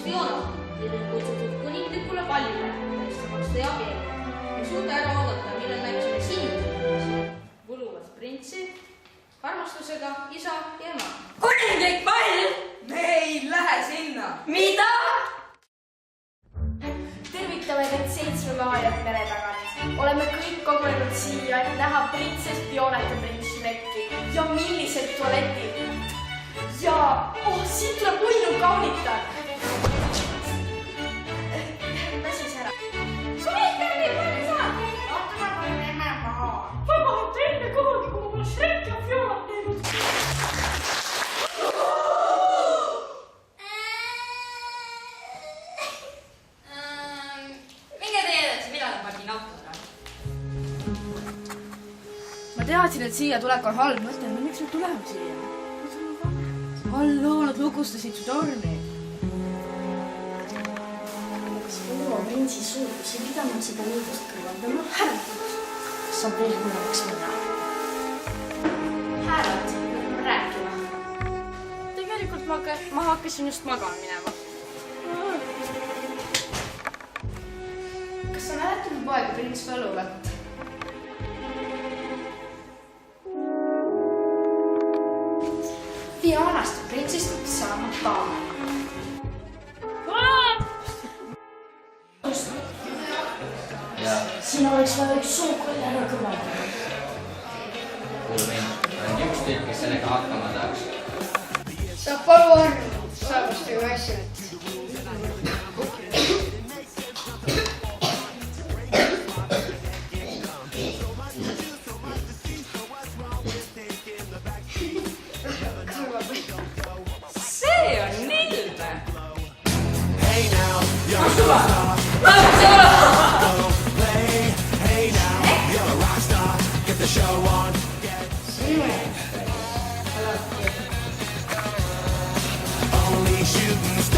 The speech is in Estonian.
Fiona, teid on kutsutud kuninglikule pallile, tähistamaks teie abielu. Ei suuda ära oodata, millal näeksime sind, võluvat printsi, armastusega isa ja ema. Kuninglik pall! Me ei lähe sinna! Mida? Tervitame teid 7 laajat mere tagant. Oleme kõik kogunenud siia, et näha printsess Fionet ja prints Shrekki. Ja millised tualetid! Ja siit tuleb uinu kaunitar! Väsis ära. Sul ikka nii palju saab! Oota, ma panen emme maha. Vaba, teine kohagi, kui mul Shrek ja Fionat näinud. Minge teie edasi, mina pagin autoga. Ma teadsin, et siia tulek on halb mõte, aga miks nad tulevad siia? Halloo, nad lukustasid su torni. Kas Uuro printsi suurus ei pidanud seda liidust kõrvaldama? Hääletus. Saab veel mõneks minna. Hääled, peame rääkima. Tegelikult ma hakkasin just magama minema. Kas sa mäletanud poega prints Võluvat? Fionast ja printsist võiks saama daam. Siin oleks vaja üks suukoll ära kõvaldada. Kuule mind, on üks tüüp, kes sellega hakkama tahaks. Sa palu arvu, saabast ju asjad. See on nilme! Only shooting stars.